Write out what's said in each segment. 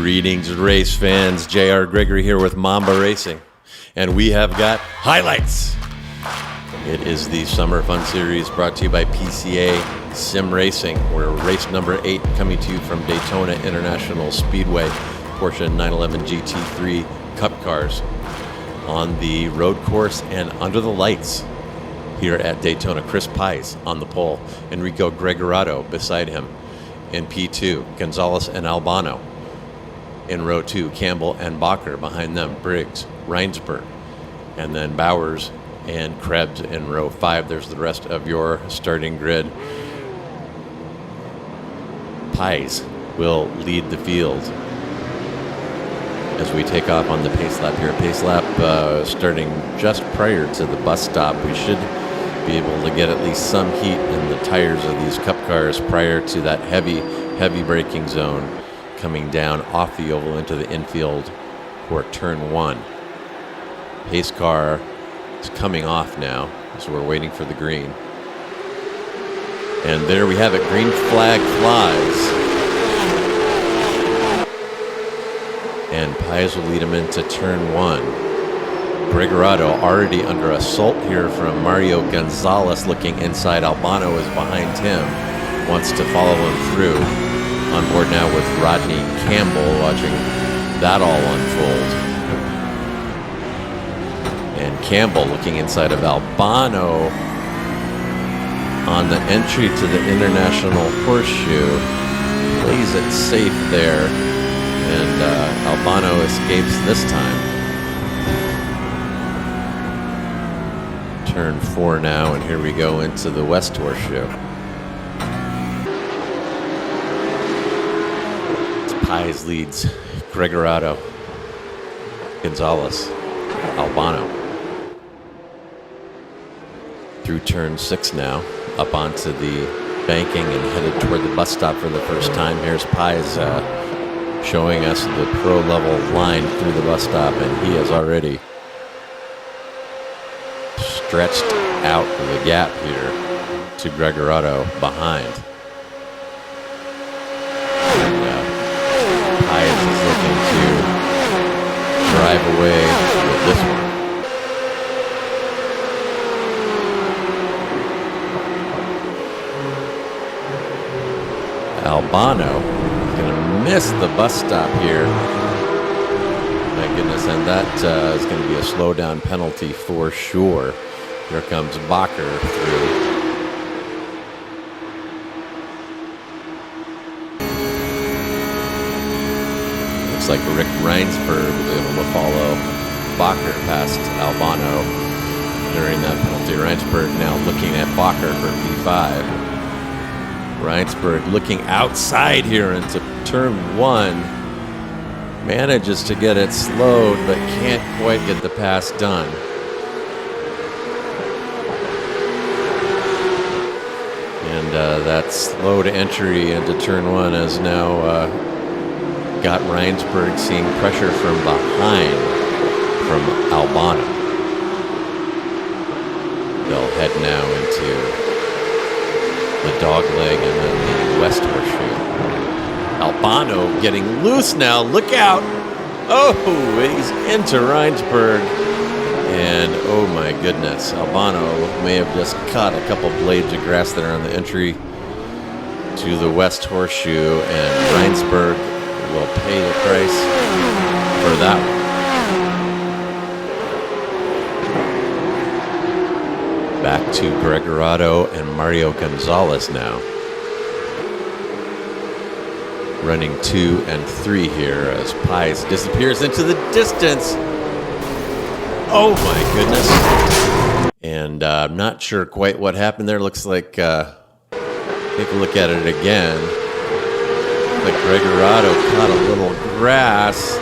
Greetings, race fans. J.R. Gregory here with Mamba Racing, and we have got highlights. It is the Summer Fun Series brought to you by PCA Sim Racing. We're race number 8 coming to you from Daytona International Speedway, Porsche 911 GT3 Cup cars on the road course and under the lights here at Daytona. Chris Pies on the pole, Enrico Gregorato beside him in P2, Gonzalez and Albano in row 2, Campbell and Bacher behind them, Briggs, Reinsberg, and then Bowers and Krebs in row 5. There's the rest of your starting grid. Pies will lead the field as we take off on the pace lap here. Pace lap starting just prior to the bus stop. We should be able to get at least some heat in the tires of these Cup cars prior to that heavy braking zone coming down off the oval into the infield for turn 1. Pace car is coming off now, so we're waiting for the green. And there we have it, green flag flies. And Pies will lead him into turn 1. Gregorato already under assault here from Mario Gonzalez, looking inside. Albano is behind him, wants to follow him through. On board now with Rodney Campbell, watching that all unfold. And Campbell looking inside of Albano on the entry to the International Horseshoe. Plays it safe there, and Albano escapes this time. Turn 4 now, and here we go into the West Horseshoe. Pies leads Gregorato, Gonzalez, Albano. Through turn 6 now, up onto the banking and headed toward the bus stop for the first time. Here's Pies showing us the pro level line through the bus stop, and he has already stretched out the gap here to Gregorato behind. Pies is looking to drive away with this one. Albano going to miss the bus stop here. My goodness, and that is going to be a slowdown penalty for sure. Here comes Bacher through. Looks like Rick Reinsberg was able to follow Bacher past Albano during that penalty. Reinsberg now looking at Bacher for P5. Reinsberg looking outside here into turn 1. Manages to get it slowed, but can't quite get the pass done. And that slowed entry into turn 1 has now got Reinsberg seeing pressure from behind from Albano. They'll head now into the dogleg and then the West Horseshoe. Albano getting loose now. Look out! Oh, he's into Reinsberg. And oh my goodness, Albano may have just cut a couple blades of grass there on the entry to the West Horseshoe, and Reinsberg will pay the price for that one. Back to Gregorato and Mario Gonzalez now. Running 2 and 3 here as Pies disappears into the distance. Oh my goodness. And I'm not sure quite what happened there. Looks like, take a look at it again. But Gregorato caught a little grass.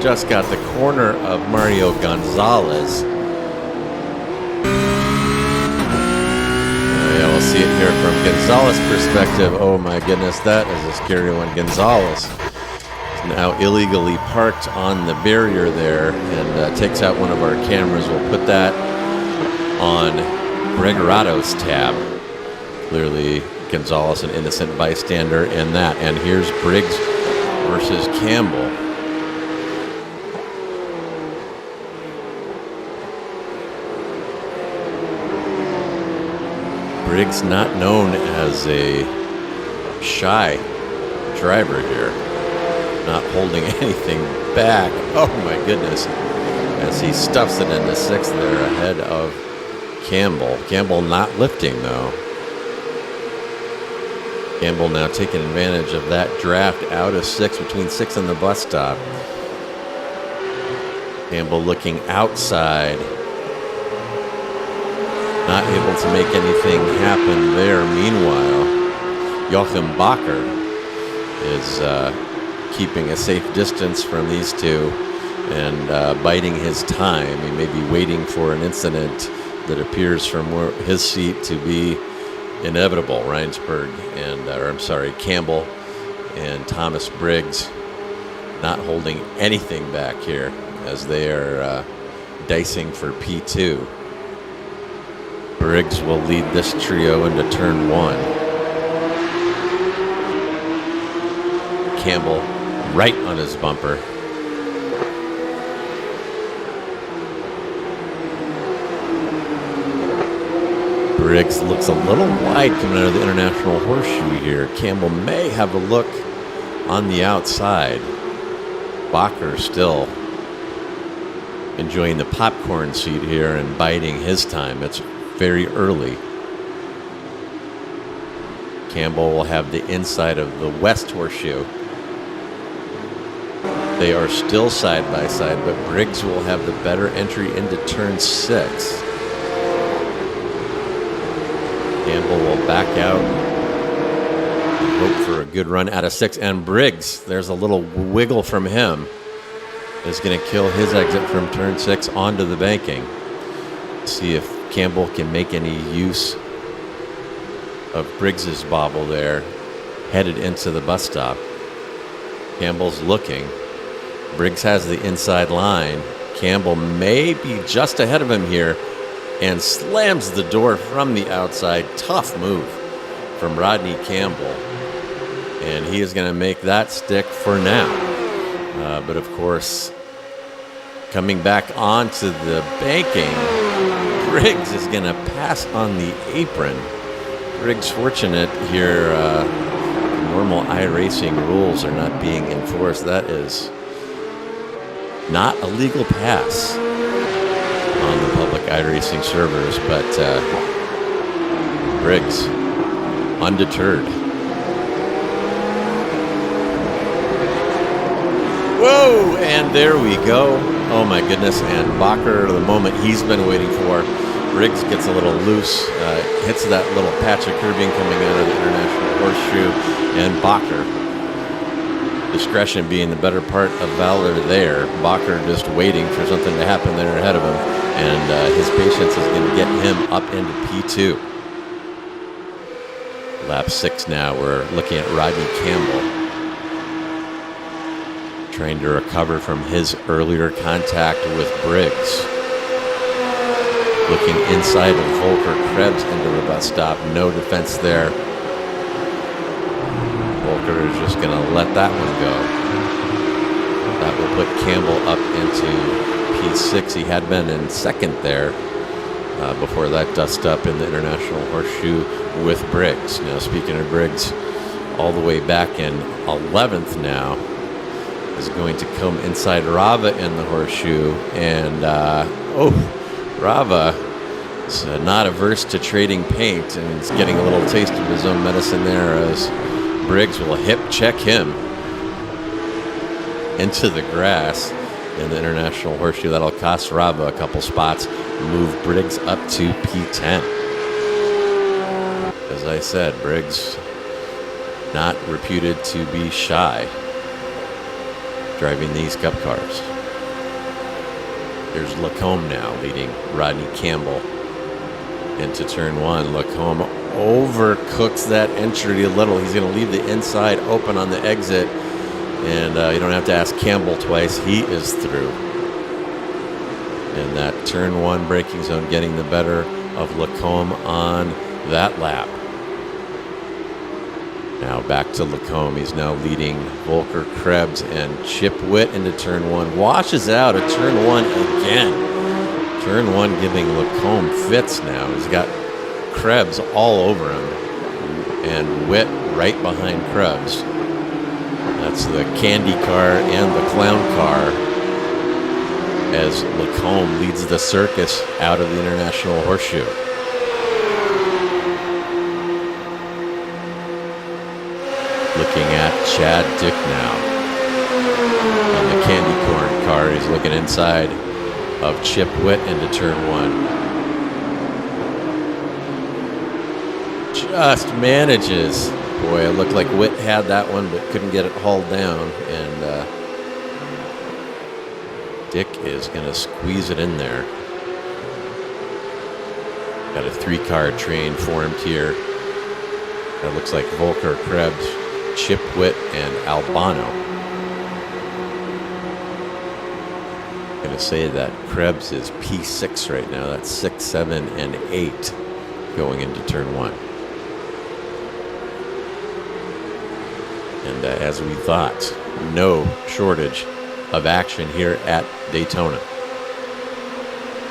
Just got the corner of Mario Gonzalez. Yeah, we'll see it here from Gonzalez's perspective. Oh my goodness, that is a scary one. Gonzalez is now illegally parked on the barrier there and takes out one of our cameras. We'll put that on Gregorato's tab. Clearly Gonzalez, an innocent bystander in that. And here's Briggs versus Campbell. Briggs not known as a shy driver here, not holding anything back. Oh my goodness, as he stuffs it into sixth there ahead of Campbell. Campbell not lifting though. Campbell now taking advantage of that draft out of sixth, between sixth and the bus stop. Campbell looking outside, not able to make anything happen there. Meanwhile, Joachim Bacher is keeping a safe distance from these two and biding his time. He may be waiting for an incident that appears from his seat to be inevitable. Reinsberg and, Campbell and Thomas Briggs not holding anything back here as they are dicing for P2. Briggs will lead this trio into turn one. Campbell right on his bumper. Briggs looks a little wide coming out of the International Horseshoe here. Campbell may have a look on the outside. Bacher still enjoying the popcorn seat here and biding his time. It's very early. Campbell will have the inside of the West Horseshoe. They are still side by side, but Briggs will have the better entry into turn 6. Campbell will back out and hope for a good run out of 6. And Briggs, there's a little wiggle from him, is going to kill his exit from turn 6 onto the banking. See if Campbell can make any use of Briggs's bobble there, headed into the bus stop. Campbell's looking. Briggs has the inside line. Campbell may be just ahead of him here and slams the door from the outside. Tough move from Rodney Campbell. And he is going to make that stick for now. But of course, coming back onto the banking, Briggs is going to pass on the apron. Briggs fortunate here. Normal iRacing rules are not being enforced. That is not a legal pass on the public iRacing servers, but Briggs undeterred. Whoa, and there we go. Oh my goodness, and Bacher, the moment he's been waiting for. Briggs gets a little loose, hits that little patch of curbing coming out of the International Horseshoe, and Bacher, discretion being the better part of valor there. Bacher just waiting for something to happen there ahead of him, and his patience is going to get him up into P2. Lap 6 now, we're looking at Rodney Campbell, trying to recover from his earlier contact with Briggs. Looking inside of Volker Krebs into the bus stop. No defense there. Volker is just going to let that one go. That will put Campbell up into P6. He had been in second there before that dust up in the International Horseshoe with Briggs. Now, speaking of Briggs, all the way back in 11th now, is going to come inside Rava in the Horseshoe. And, Rava is not averse to trading paint, and he's getting a little taste of his own medicine there as Briggs will hip check him into the grass in the International Horseshoe. That'll cost Rava a couple spots, move Briggs up to P10. As I said, Briggs not reputed to be shy driving these Cup cars. There's Lacombe now leading Rodney Campbell into turn 1. Lacombe overcooks that entry a little. He's going to leave the inside open on the exit, and you don't have to ask Campbell twice. He is through. And that turn 1 braking zone getting the better of Lacombe on that lap. Now back to Lacombe. He's now leading Volker, Krebs, and Chip Witt into turn one. Washes out at turn one again. Turn one giving Lacombe fits now. He's got Krebs all over him. And Witt right behind Krebs. That's the candy car and the clown car as Lacombe leads the circus out of the International Horseshoe. Looking at Chad Dick now. On the candy corn car, he's looking inside of Chip Witt into turn one. Just manages. Boy, it looked like Witt had that one, but couldn't get it hauled down. And Dick is going to squeeze it in there. Got a 3-car train formed here. That looks like Volker, Krebs, Chip Witt, and Albano. I'm going to say that Krebs is P6 right now. That's 6, 7, and 8 going into turn one. And as we thought, no shortage of action here at Daytona.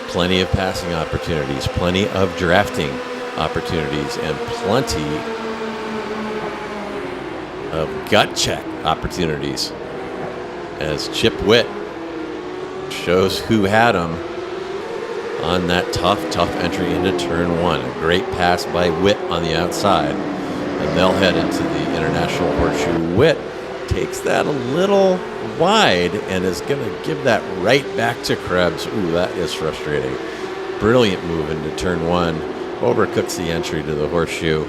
Plenty of passing opportunities, plenty of drafting opportunities, and plenty of gut check opportunities as Chip Witt shows who had him on that tough entry into turn one. A great pass by Witt on the outside, and they'll head into the International Horseshoe. Witt takes that a little wide and is going to give that right back to Krebs. Ooh, that is frustrating. Brilliant move into turn one. Overcooks the entry to the Horseshoe.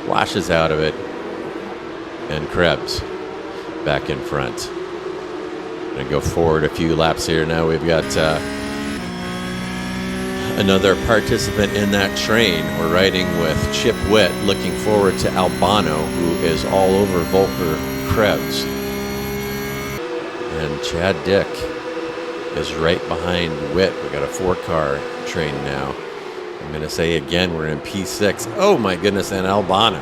Washes out of it. And Krebs back in front. Going to go forward a few laps here. Now we've got another participant in that train. We're riding with Chip Witt, looking forward to Albano, who is all over Volker, Krebs. And Chad Dick is right behind Witt. We got a 4-car train now. I'm going to say again, we're in P6. Oh my goodness, and Albano.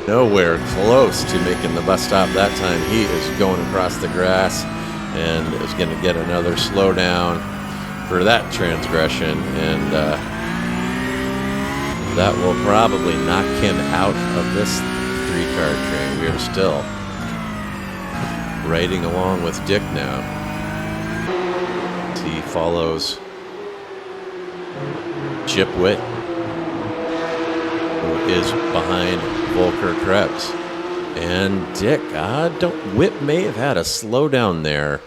Nowhere close to making the bus stop that time. He is going across the grass and is going to get another slowdown for that transgression, and that will probably knock him out of this 3-car train. We are still riding along with Dick now. He follows Chip Witt, who is behind Volker, Krebs, and Dick. Witt may have had a slowdown there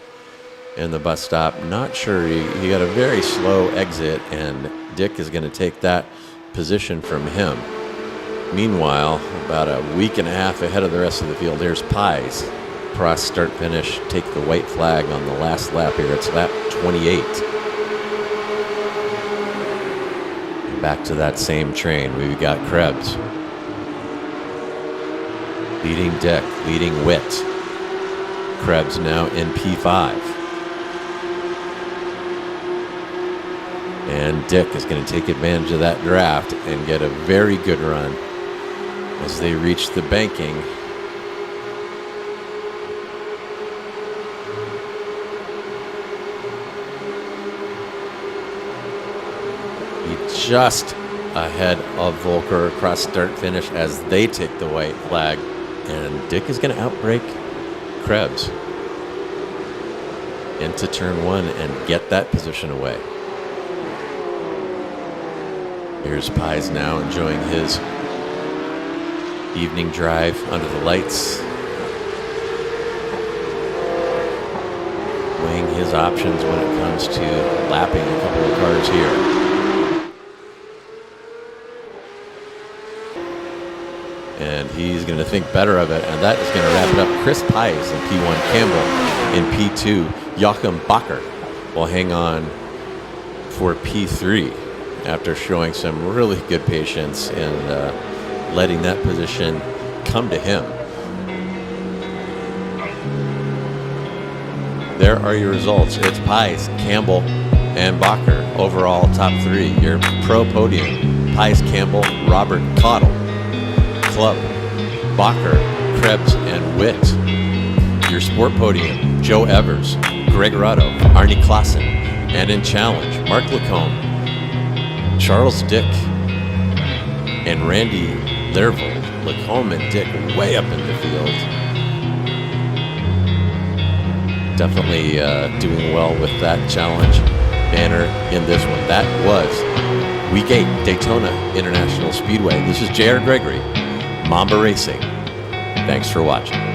in the bus stop. Not sure. He got a very slow exit, and Dick is going to take that position from him. Meanwhile, about a week and a half ahead of the rest of the field, here's Pies. Cross start finish, take the white flag on the last lap here. It's lap 28. And back to that same train. We've got Krebs leading Dick, leading Witt. Krebs now in P5. And Dick is going to take advantage of that draft and get a very good run as they reach the banking. He just ahead of Volker across start finish as they take the white flag. And Dick is going to outbrake Krebs into turn one and get that position away. Here's Pies now enjoying his evening drive under the lights. Weighing his options when it comes to lapping a couple of cars here. And he's going to think better of it, and that is going to wrap it up. Chris Pies in P1, Campbell in P2, Joachim Bacher will hang on for P3 after showing some really good patience and letting that position come to him. There are your results. It's Pies, Campbell, and Bacher overall top 3. Your pro podium: Pies, Campbell, Robert, Cottle. Club, Bacher, Krebs, and Witt. Your sport podium, Joe Evers, Greg Rotto, Arnie Klassen, and in challenge, Mark Lacombe, Charles Dick, and Randy Lervold. Lacombe and Dick way up in the field. Definitely doing well with that challenge banner in this one. That was Week 8, Daytona International Speedway. This is J.R. Gregory, Mamba Racing. Thanks for watching.